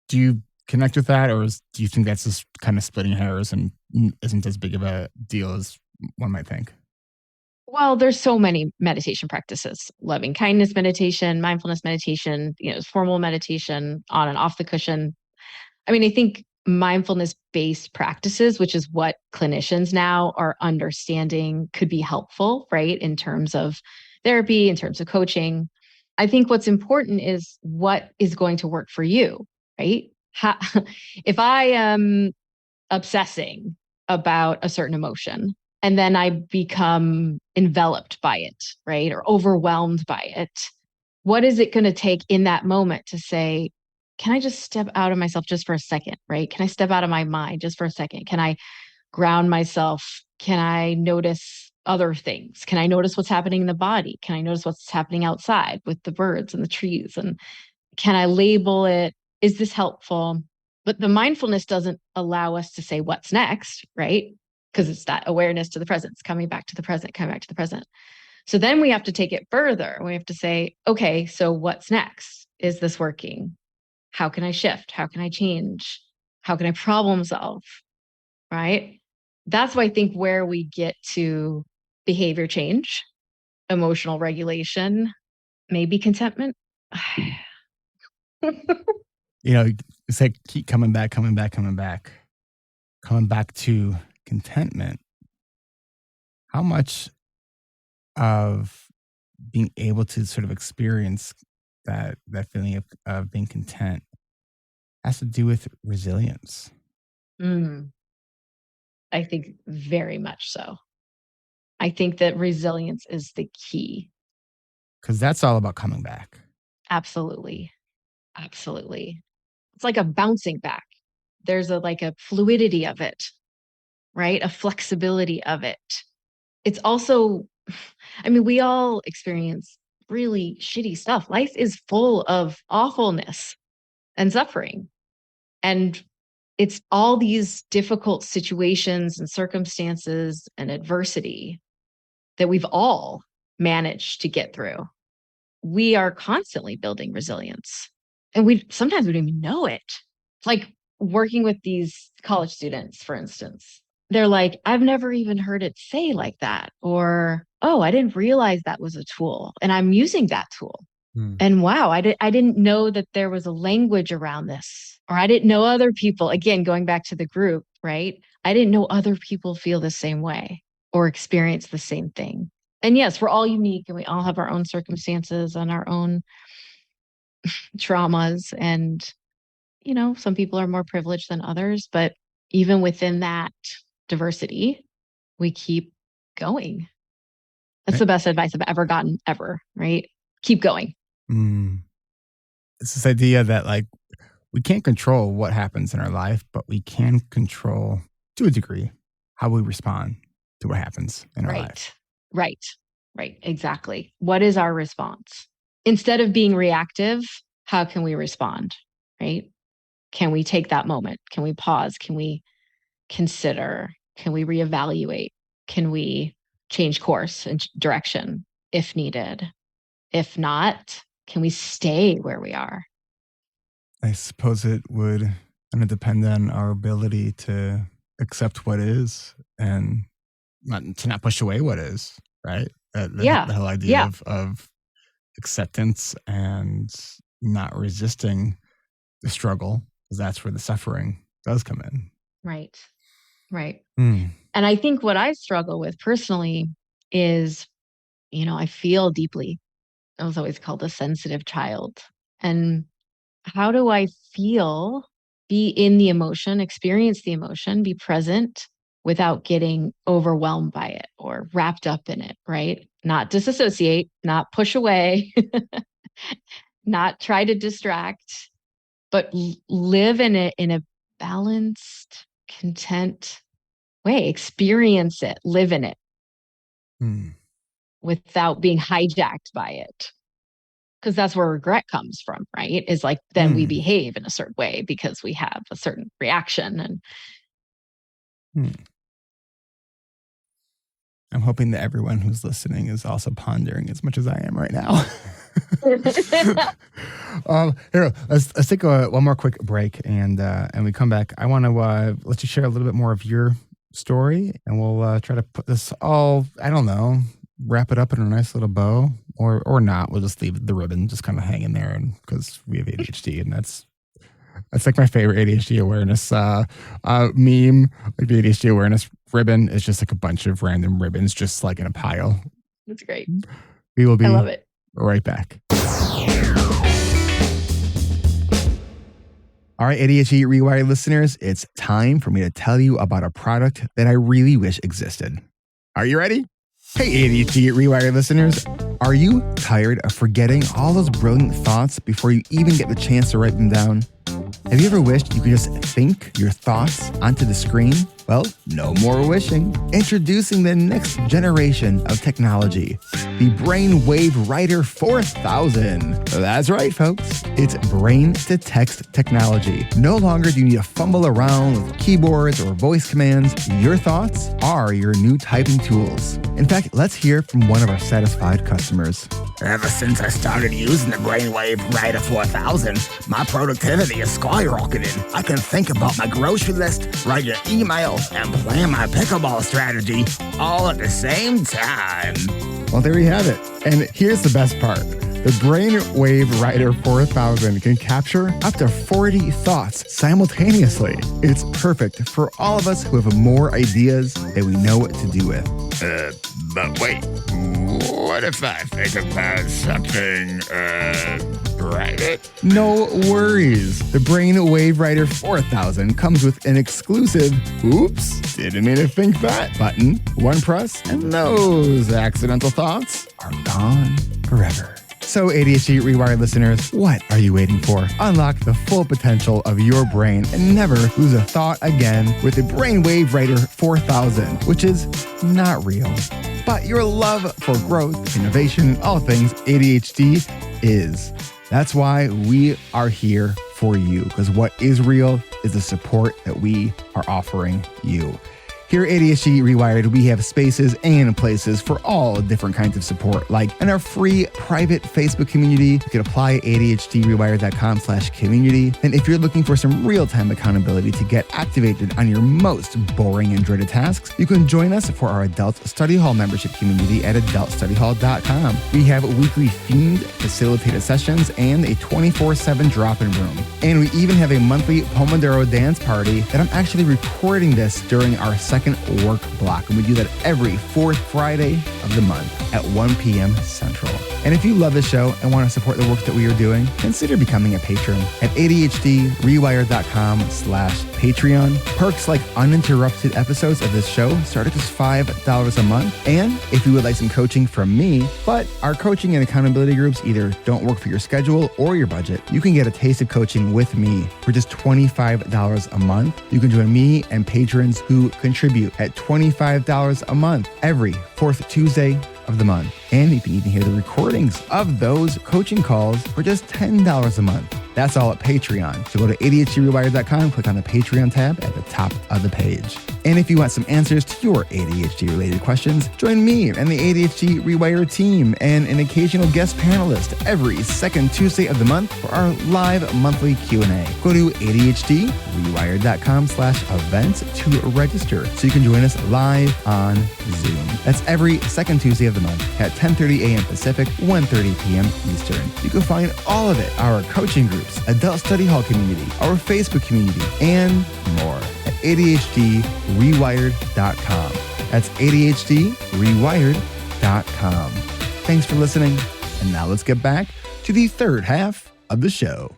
S2: Do you connect with that, or do you think that's just kind of splitting hairs and isn't as big of a deal as one might think?
S1: Well, there's so many meditation practices, loving kindness meditation, mindfulness meditation, formal meditation on and off the cushion. I mean, I think mindfulness based practices, which is what clinicians now are understanding could be helpful, right? In terms of therapy, in terms of coaching. I think what's important is what is going to work for you, right? If I am obsessing about a certain emotion and then I become enveloped by it, right? Or overwhelmed by it, what is it going to take in that moment to say, can I just step out of myself just for a second, right? Can I step out of my mind just for a second? Can I ground myself? Can I notice other things? Can I notice what's happening in the body? Can I notice what's happening outside with the birds and the trees? And can I label it? Is this helpful? But the mindfulness doesn't allow us to say what's next, right? Because it's that awareness to the present, it's coming back to the present, coming back to the present. So then we have to take it further. We have to say, okay, so what's next? Is this working? How can I shift? How can I change? How can I problem solve? Right? That's why I think where we get to behavior change, emotional regulation, maybe contentment.
S2: It's like keep coming back, coming back, coming back to contentment. How much of being able to sort of experience that feeling of being content has to do with resilience?
S1: Mm, I think very much so. I think that resilience is the key.
S2: Because that's all about coming back.
S1: Absolutely. Absolutely. It's like a bouncing back. There's a fluidity of it, right? A flexibility of it. It's also, I mean, we all experience really shitty stuff. Life is full of awfulness and suffering. And it's all these difficult situations and circumstances and adversity that we've all managed to get through. We are constantly building resilience. And we don't even know it. It's like working with these college students, for instance. They're like, I've never even heard it say like that. Or, oh, I didn't realize that was a tool. And I'm using that tool. And wow, I didn't know that there was a language around this, or I didn't know other people, again, going back to the group, right? I didn't know other people feel the same way or experience the same thing. And yes, we're all unique and we all have our own circumstances and our own traumas. And, some people are more privileged than others, but even within that diversity, we keep going. That's
S2: Right?
S1: the best advice I've ever gotten, ever, right? Keep going.
S2: It's this idea that we can't control what happens in our life, but we can control to a degree how we respond to what happens in our life.
S1: Right. Right. Exactly. What is our response? Instead of being reactive, how can we respond? Right? Can we take that moment? Can we pause? Can we consider? Can we reevaluate? Can we change course and direction if needed? If not, can we stay where we are?
S2: I suppose it would kind of depend on our ability to accept what is and not push away what is, right?
S1: Yeah.
S2: The whole idea
S1: Yeah.
S2: of acceptance and not resisting the struggle, because that's where the suffering does come in.
S1: Right. Right. And I think what I struggle with personally is, I feel deeply. I was always called a sensitive child. And how do I feel, be in the emotion, experience the emotion, be present without getting overwhelmed by it or wrapped up in it, right? Not disassociate, not push away, not try to distract, but live in a balanced, content way, experience it, live in it without being hijacked by it. Because that's where regret comes from, right? Is like then we behave in a certain way because we have a certain reaction. And
S2: I'm hoping that everyone who's listening is also pondering as much as I am right now. Here, let's take one more quick break, and we come back. I want to let you share a little bit more of your story, and we'll try to put this all, I don't know, wrap it up in a nice little bow, or not. We'll just leave the ribbon just kind of hanging there, and because we have ADHD, and that's like my favorite ADHD awareness meme. Like the ADHD awareness ribbon is just like a bunch of random ribbons, just like in a pile.
S1: That's great.
S2: We will be
S1: I love it.
S2: Right back. All right, ADHD Rewired listeners, it's time for me to tell you about a product that I really wish existed. Are you ready? Hey, ADHD Rewired listeners, are you tired of forgetting all those brilliant thoughts before you even get the chance to write them down? Have you ever wished you could just think your thoughts onto the screen? Well, no more wishing. Introducing the next generation of technology, the Brainwave Writer 4000. That's right, folks. It's brain-to-text technology. No longer do you need to fumble around with keyboards or voice commands. Your thoughts are your new typing tools. In fact, let's hear from one of our satisfied customers.
S3: Ever since I started using the Brainwave Writer 4000, my productivity is skyrocketing. I can think about my grocery list, write an email, and plan my pickleball strategy all at the same time.
S2: Well, there you have it. And here's the best part. The Brainwave Writer 4000 can capture up to 40 thoughts simultaneously. It's perfect for all of us who have more ideas than we know what to do with.
S3: But wait, what if I think about something, private?
S2: No worries. The Brainwave Writer 4000 comes with an exclusive "Oops, didn't mean to think that" button. One press, and those accidental thoughts are gone forever. So, ADHD Rewired listeners, what are you waiting for? Unlock the full potential of your brain and never lose a thought again with the Brainwave Writer 4000, which is not real. But your love for growth, innovation, all things ADHD is. That's why we are here for you, because what is real is the support that we are offering you. Here at ADHD Rewired, we have spaces and places for all different kinds of support, like in our free private Facebook community. You can apply at ADHDrewired.com/community. And if you're looking for some real-time accountability to get activated on your most boring and dreaded tasks, you can join us for our Adult Study Hall membership community at adultstudyhall.com. We have weekly themed facilitated sessions and a 24/7 drop-in room. And we even have a monthly Pomodoro dance party that I'm actually recording this during our second work block, and we do that every fourth Friday of the month at 1 p.m. Central. And if you love the show and want to support the work that we are doing, consider becoming a patron at ADHDrewired.com/Patreon. Perks like uninterrupted episodes of this show start at just $5 a month. And if you would like some coaching from me, but our coaching and accountability groups either don't work for your schedule or your budget, you can get a taste of coaching with me for just $25 a month. You can join me and patrons who contribute at $25 a month every fourth Tuesday of the month. And you can even hear the recordings of those coaching calls for just $10 a month. That's all at Patreon. So go to ADHDrewired.com, click on the Patreon tab at the top of the page. And if you want some answers to your ADHD-related questions, join me and the ADHD Rewired team and an occasional guest panelist every second Tuesday of the month for our live monthly Q&A. Go to ADHDrewired.com/events to register so you can join us live on Zoom. That's every second Tuesday of the month at 10:30 a.m. Pacific, 1:30 p.m. Eastern. You can find all of it, our coaching groups, Adult Study Hall community, our Facebook community, and more at ADHDrewired.com. That's ADHDrewired.com. Thanks for listening. And now let's get back to the third half of the show.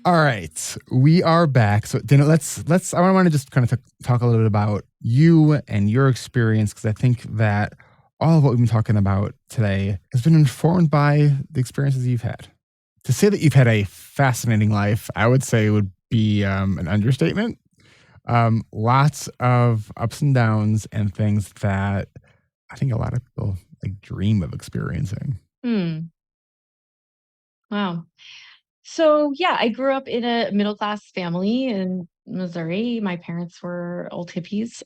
S2: All right, we are back. So, Dana, I want to just kind of talk a little bit about you and your experience, because I think that all of what we've been talking about today has been informed by the experiences you've had. To say that you've had a fascinating life, I would say would be an understatement. Lots of ups and downs and things that I think a lot of people dream of experiencing.
S1: Wow. So yeah, I grew up in a middle-class family, and Missouri. My parents were old hippies,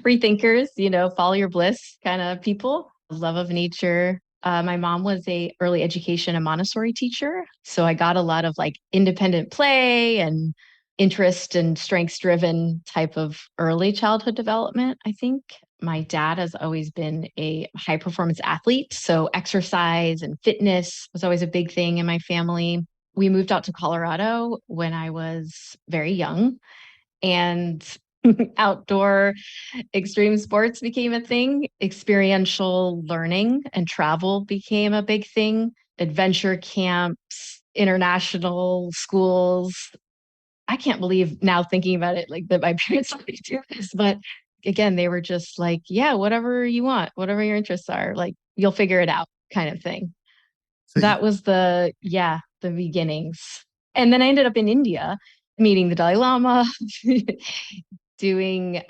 S1: free thinkers, follow your bliss kind of people, love of nature. My mom was a early education and Montessori teacher. So I got a lot of like independent play and interest and strengths driven type of early childhood development, I think. My dad has always been a high performance athlete. So exercise and fitness was always a big thing in my family. We moved out to Colorado when I was very young, and outdoor extreme sports became a thing. Experiential learning and travel became a big thing. Adventure camps, international schools. I can't believe now thinking about it, like that my parents let me do this. But again, they were just like, yeah, whatever you want, whatever your interests are, like you'll figure it out kind of thing.
S2: So,
S1: That was the beginnings. And then I ended up in India meeting the Dalai Lama, doing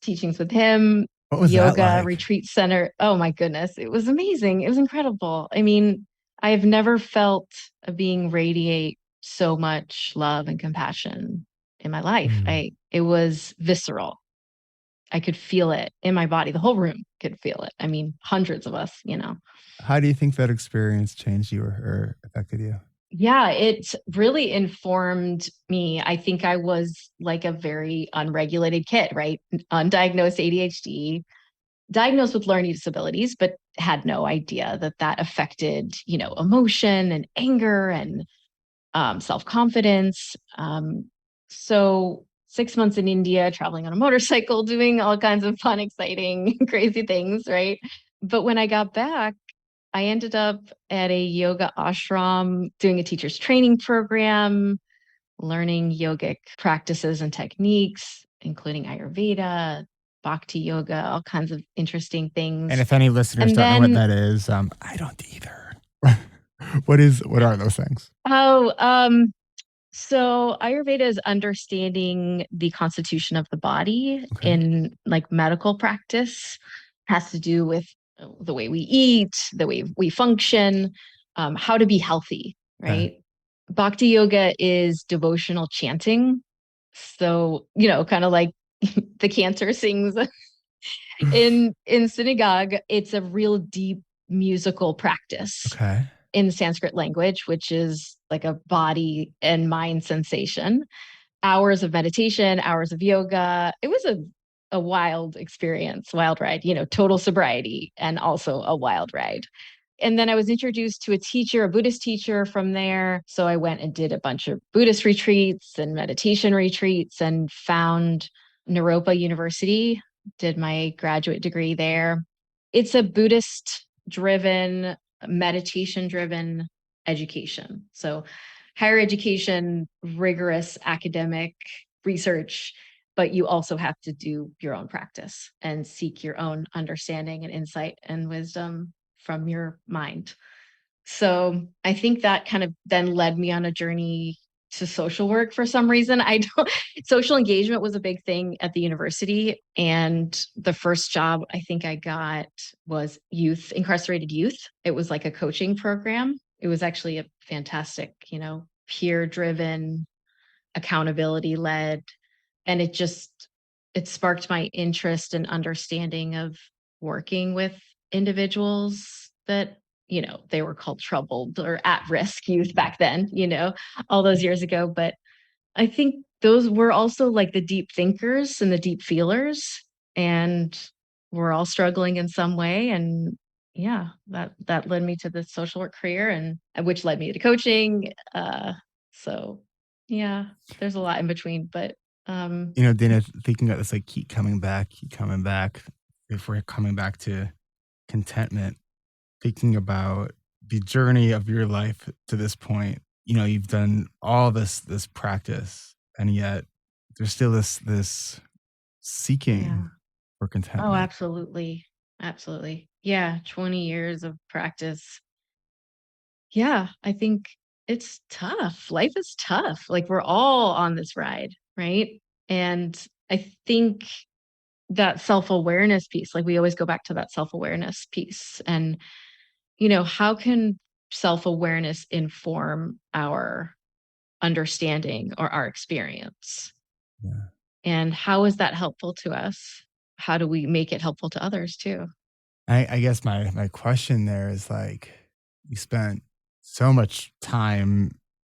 S1: teachings with him,
S2: what was that
S1: yoga
S2: like?
S1: retreat center. Oh my goodness, it was amazing. It was incredible. I mean, I have never felt a being radiate so much love and compassion in my life.
S2: Mm.
S1: It was visceral. I could feel it in my body. The whole room could feel it. I mean, hundreds of us.
S2: How do you think that experience changed you or affected you?
S1: Yeah, it really informed me. I think I was like a very unregulated kid, right? Undiagnosed ADHD, diagnosed with learning disabilities, but had no idea that that affected, emotion and anger and self-confidence. So 6 months in India, traveling on a motorcycle, doing all kinds of fun, exciting, crazy things, right? But when I got back, I ended up at a yoga ashram doing a teacher's training program, learning yogic practices and techniques, including Ayurveda, Bhakti yoga, all kinds of interesting
S2: And
S1: things.
S2: if any listeners
S1: And
S2: don't know what
S1: then,
S2: that is, I don't either. What are those things?
S1: oh, so Ayurveda is understanding the constitution of the body
S2: Okay.
S1: in like medical practice, has to do with the way we eat, the way we function, how to be healthy,
S2: Okay.
S1: right? Bhakti yoga is devotional chanting. So, kind of like the cantor sings in synagogue, it's a real deep musical practice
S2: Okay.
S1: in Sanskrit language, which is like a body and mind sensation. Hours of meditation, hours of yoga. It was a wild experience, wild ride, total sobriety and also a wild ride. And then I was introduced to a teacher, a Buddhist teacher from there. So I went and did a bunch of Buddhist retreats and meditation retreats and found Naropa University, did my graduate degree there. It's a Buddhist driven, meditation driven education. So higher education, rigorous academic research, but you also have to do your own practice and seek your own understanding and insight and wisdom from your mind. So I think that kind of then led me on a journey to social work for some reason. I don't Social engagement was a big thing at the university. And the first job I think I got was incarcerated youth. It was like a coaching program. It was actually a fantastic, peer driven, accountability led. And it sparked my interest and understanding of working with individuals that, they were called troubled or at risk youth back then, all those years ago. But I think those were also like the deep thinkers and the deep feelers, and we're all struggling in some way. And yeah, that led me to the social work career, and which led me to coaching. So yeah, there's a lot in between, but
S2: Dana, thinking about this, like keep coming back, keep coming back. If we're coming back to contentment, thinking about the journey of your life to this point, you've done all this practice, and yet there's still this seeking
S1: yeah.
S2: for
S1: Oh,
S2: contentment.
S1: absolutely. Absolutely. Yeah, 20 years of practice. Yeah, I think it's tough. Life is tough. Like we're all on this ride, right? And I think that self-awareness piece, like we always go back to that self-awareness piece. And, how can self-awareness inform our understanding or our experience.
S2: Yeah.
S1: And how is that helpful to us? How do we make it helpful to others too?
S2: I guess my question there is like, you spent so much time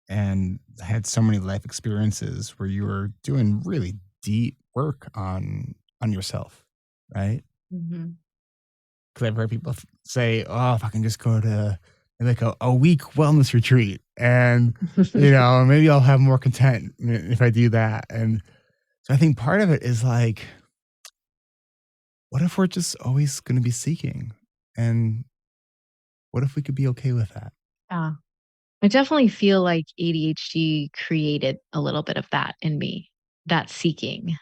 S2: and had so many life experiences where you were doing really deep work on yourself, right?
S1: Mhm.
S2: Because I've heard people say, "Oh, if I can just go to like a week wellness retreat, and maybe I'll have more content if I do that." And so I think part of it is like, what if we're just always going to be seeking, and what if we could be okay with that?
S1: Yeah. I definitely feel like ADHD created a little bit of that in me, that seeking,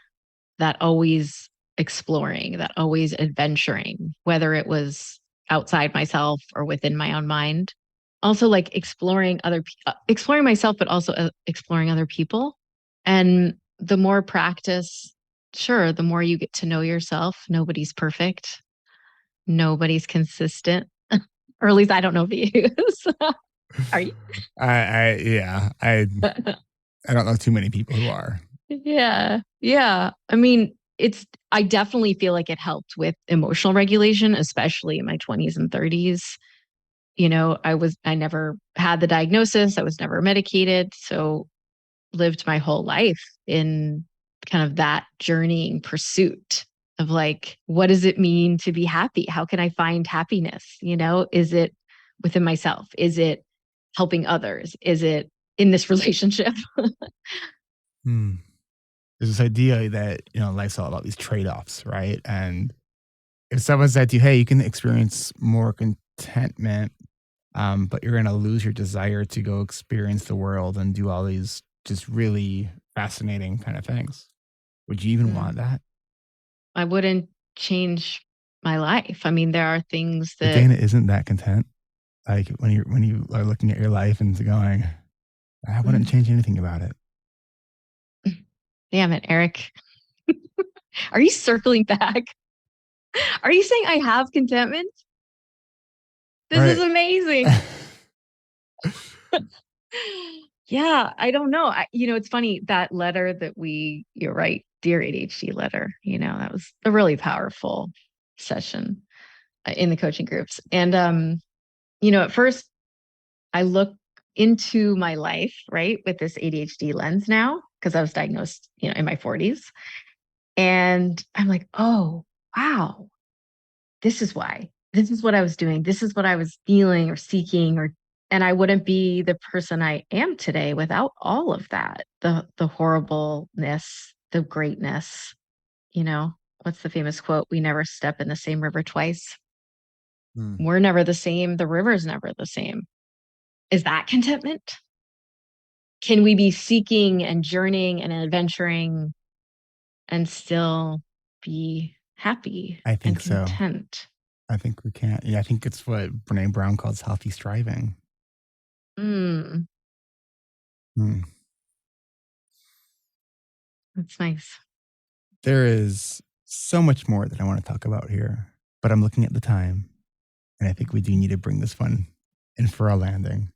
S1: that always exploring, that always adventuring, whether it was outside myself or within my own mind. Also, like exploring myself, but also exploring other people. And the more practice, sure, the more you get to know yourself. Nobody's perfect. Nobody's consistent. Or at least I don't know if he is. Are you?
S2: Yeah, I don't know too many people who are.
S1: Yeah. Yeah. I mean, I definitely feel like it helped with emotional regulation, especially in my 20s and 30s. I never had the diagnosis. I was never medicated. So lived my whole life in kind of that journeying pursuit of like, what does it mean to be happy? How can I find happiness? Is it within myself? Is it helping others? Is it in this relationship?
S2: Hmm. There's this idea that life's all about these trade-offs, right? And if someone said to you, "Hey, you can experience more contentment, but you're going to lose your desire to go experience the world and do all these just really fascinating kind of things," would you even want
S1: Mm.
S2: that?
S1: I wouldn't change my life. I mean, there are things
S2: But
S1: that
S2: Dana isn't that content. Like when you are looking at your life and going, "I wouldn't
S1: mm,
S2: change anything about it."
S1: damn it, Eric. Are you circling back? Are you saying I have contentment?
S2: All
S1: This is
S2: right.
S1: amazing. Yeah, I don't know. It's funny that letter that you're right, dear ADHD letter, that was a really powerful session in the coaching groups. And, at first I look into my life, right, with this ADHD lens now, because I was diagnosed, in my 40s. And I'm like, oh, wow, this is why. This is what I was doing. This is what I was feeling or seeking and I wouldn't be the person I am today without all of that. The horribleness, the greatness, what's the famous quote? We never step in the same river twice.
S2: Hmm.
S1: We're never the same. The river's never the same. Is that contentment? Can we be seeking and journeying and adventuring and still be happy
S2: I
S1: and
S2: think so.
S1: content?
S2: I think we can. Yeah, I think it's what Brene Brown calls healthy striving.
S1: Mm,
S2: Hmm.
S1: that's nice.
S2: There is so much more that I want to talk about here, but I'm looking at the time, and I think we do need to bring this one in for a landing.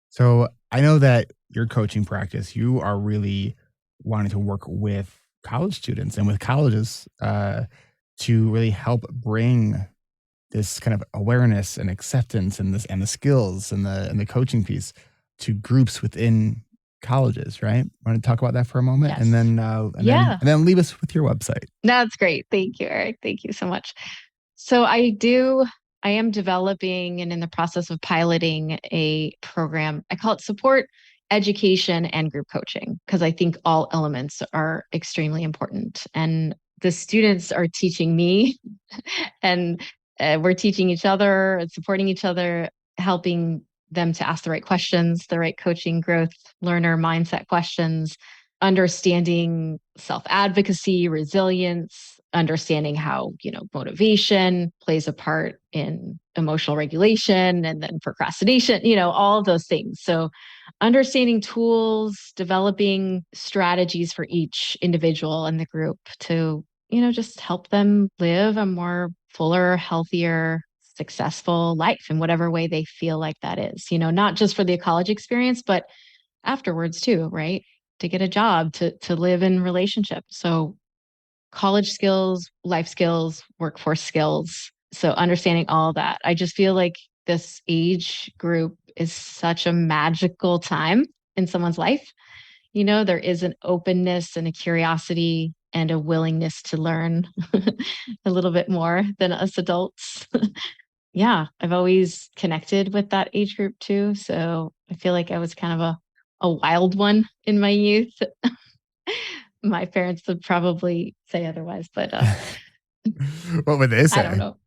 S2: So I know that your coaching practice, you are really wanting to work with college students and with colleges to really help bring this kind of awareness and acceptance and the skills and the coaching piece to groups within colleges, right? Want to talk about that for a moment, and
S1: Yes.
S2: then
S1: Yeah.
S2: leave us with your website.
S1: That's great. Thank you, Eric. Thank you so much. So I am developing and in the process of piloting a program. I call it support, education, and group coaching because I think all elements are extremely important. And the students are teaching me, and we're teaching each other and supporting each other, helping them to ask the right questions, the right coaching, growth, learner mindset questions, understanding self advocacy, resilience, understanding how, motivation plays a part in emotional regulation and then procrastination, all of those things. So, understanding tools, developing strategies for each individual in the group to, just help them live a more fuller, healthier, successful life in whatever way they feel like that is, not just for the college experience, but afterwards too, right? To get a job, to live in relationships. So college skills, life skills, workforce skills. So understanding all that. I just feel like this age group is such a magical time in someone's life. There is an openness and a curiosity and a willingness to learn a little bit more than us adults. Yeah, I've always connected with that age group too. So I feel like I was kind of a wild one in my youth. My parents would probably say otherwise, but
S2: What would they say?
S1: I don't know.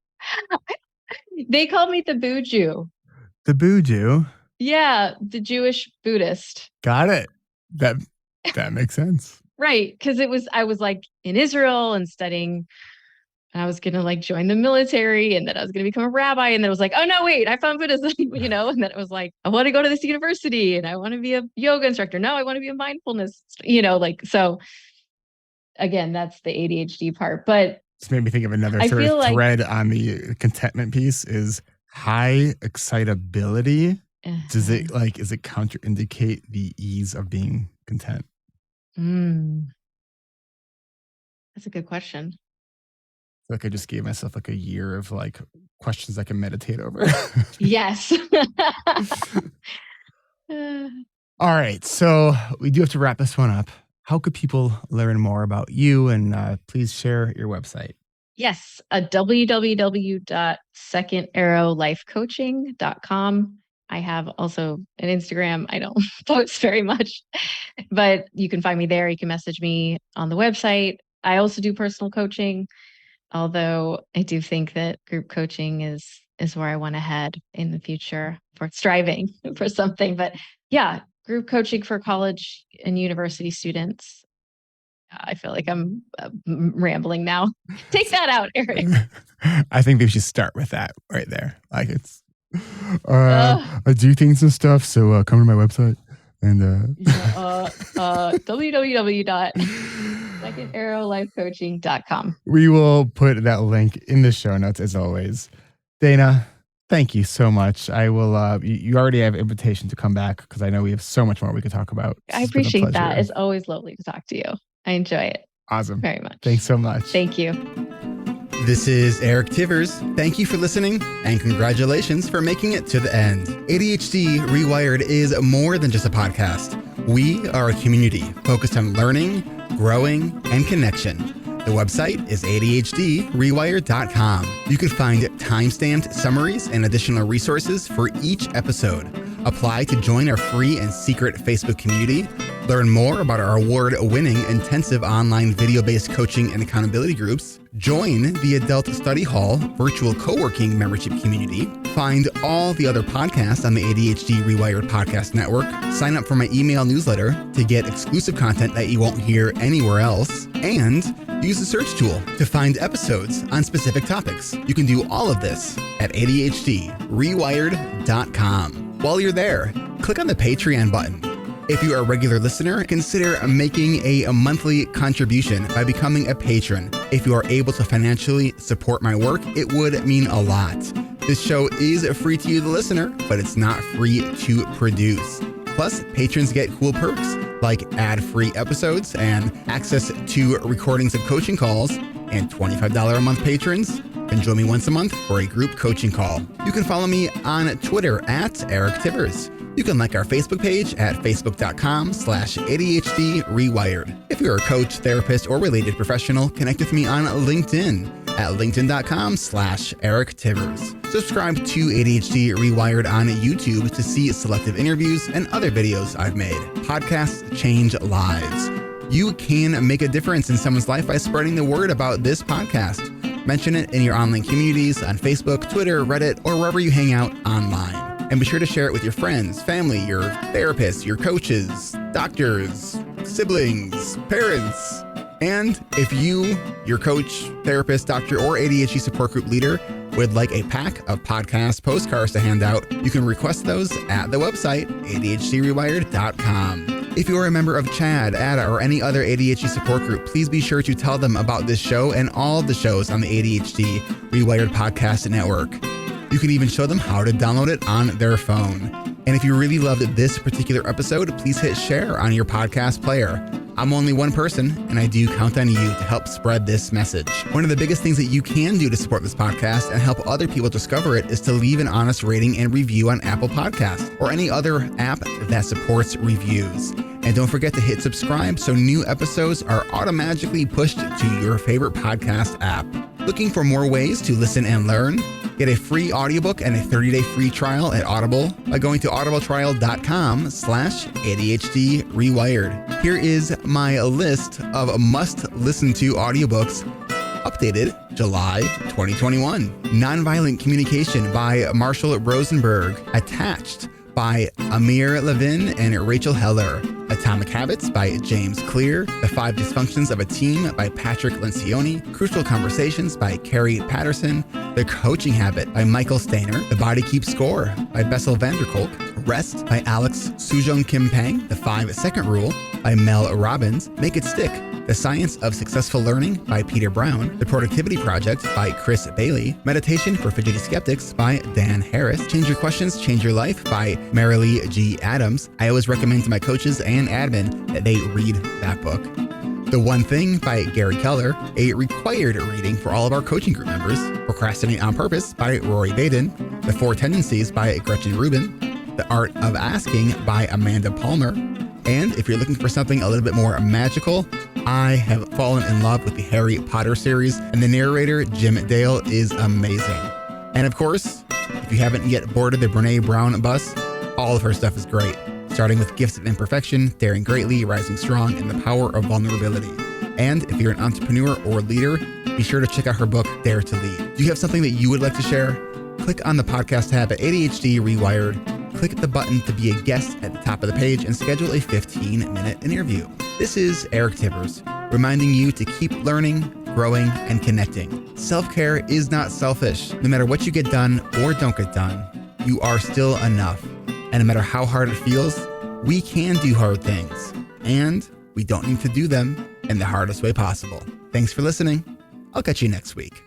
S1: They called me the Boo Jew.
S2: The Boo Jew?
S1: Yeah, the Jewish Buddhist.
S2: Got it. That makes sense.
S1: Right, because I was like in Israel and studying, and I was going to like join the military, and then I was going to become a rabbi, and then it was like, oh no, wait, I found Buddhism, and then it was like, I want to go to this university, and I want to be a yoga instructor. No, I want to be a mindfulness, so again, that's the ADHD part, but
S2: this made me think of another sort of thread on the contentment piece is high excitability. Is it contraindicate the ease of being content?
S1: That's a good question.
S2: Like I just gave myself like a year of like questions I can meditate over.
S1: Yes.
S2: All right. So we do have to wrap this one up. How could people learn more about you? And please share your website.
S1: Yes. www.secondarrowlifecoaching.com. I have also an Instagram. I don't post very much, but you can find me there. You can message me on the website. I also do personal coaching, although I do think that group coaching is where I want to head in the future for striving for something. But yeah, group coaching for college and university students. I feel like I'm rambling now. Take that out, Eric.
S2: I think we should start with that right there. Like it's, I do things and stuff. So come to my website and
S1: www.secondarrowlifecoaching.com.
S2: We will put that link in the show notes as always. Dana, thank you so much. I will, you already have invitation to come back because I know we have so much more we could talk about.
S1: I appreciate that. It's always lovely to talk to you. I enjoy it.
S2: Awesome.
S1: Very much.
S2: Thanks so much.
S1: Thank you.
S2: This is Eric Tivers. Thank you for listening and congratulations for making it to the end. ADHD reWired is more than just a podcast. We are a community focused on learning, growing, and connection. The website is ADHD-rewired.com. You can find time-stamped summaries and additional resources for each episode. Apply to join our free and secret Facebook community. Learn more about our award-winning intensive online video-based coaching and accountability groups. Join the Adult Study Hall virtual co-working membership community. Find all the other podcasts on the ADHD Rewired Podcast Network. Sign up for my email newsletter to get exclusive content that you won't hear anywhere else. And use the search tool to find episodes on specific topics. You can do all of this at ADHDrewired.com. While you're there, click on the Patreon button. If you are a regular listener, consider making a monthly contribution by becoming a patron. If you are able to financially support my work, it would mean a lot. This show is free to you, the listener, but it's not free to produce. Plus, patrons get cool perks like ad-free episodes and access to recordings of coaching calls, and $25 a month patrons can join me once a month for a group coaching call. You can follow me on Twitter at Eric Tivers. You can like our Facebook page at facebook.com/ADHD rewired. If you're a coach, therapist, or related professional, connect with me on LinkedIn at linkedin.com/Eric Tivers. Subscribe to ADHD Rewired on YouTube to see selective interviews and other videos I've made. Podcasts change lives. You can make a difference in someone's life by spreading the word about this podcast. Mention it in your online communities on Facebook, Twitter, Reddit, or wherever you hang out online. And be sure to share it with your friends, family, your therapists, your coaches, doctors, siblings, parents. And if you, your coach, therapist, doctor, or ADHD support group leader would like a pack of podcast postcards to hand out, you can request those at the website, ADHDrewired.com. If you are a member of CHAD, ADA, or any other ADHD support group, please be sure to tell them about this show and all the shows on the ADHD Rewired Podcast Network. You can even show them how to download it on their phone. And if you really loved this particular episode, please hit share on your podcast player. I'm only one person, and I do count on you to help spread this message. One of the biggest things that you can do to support this podcast and help other people discover it is to leave an honest rating and review on Apple Podcasts or any other app that supports reviews. And don't forget to hit subscribe so new episodes are automatically pushed to your favorite podcast app. Looking for more ways to listen and learn? Get a free audiobook and a 30-day free trial at Audible by going to audibletrial.com/ADHD rewired. Here is my list of must-listen-to audiobooks updated July 2021. Nonviolent Communication by Marshall Rosenberg. Attached by Amir Levin and Rachel Heller. Atomic Habits by James Clear. The 5 Dysfunctions of a Team by Patrick Lencioni. Crucial Conversations by Carrie Patterson. The Coaching Habit by Michael Stainer. The Body Keeps Score by Bessel van der Kolk. Rest by Alex Sujong Kim Pang. The 5-Second Rule by Mel Robbins. Make It Stick. The Science of Successful Learning by Peter Brown. The Productivity Project by Chris Bailey. Meditation for Fidgety Skeptics by Dan Harris. Change Your Questions, Change Your Life by Marilee G. Adams. I always recommend to my coaches and admin that they read that book. The One Thing by Gary Keller, a required reading for all of our coaching group members. Procrastinate on Purpose by Rory Baden. The 4 Tendencies by Gretchen Rubin. The Art of Asking by Amanda Palmer. And if you're looking for something a little bit more magical, I have fallen in love with the Harry Potter series, and the narrator, Jim Dale, is amazing. And of course, if you haven't yet boarded the Brene Brown bus, all of her stuff is great, starting with Gifts of Imperfection, Daring Greatly, Rising Strong, and The Power of Vulnerability. And if you're an entrepreneur or leader, be sure to check out her book, Dare to Lead. Do you have something that you would like to share? Click on the podcast tab at ADHD Rewired. Click the button to be a guest at the top of the page and schedule a 15-minute interview. This is Eric Tibbers, reminding you to keep learning, growing, and connecting. Self-care is not selfish. No matter what you get done or don't get done, you are still enough. And no matter how hard it feels, we can do hard things. And we don't need to do them in the hardest way possible. Thanks for listening. I'll catch you next week.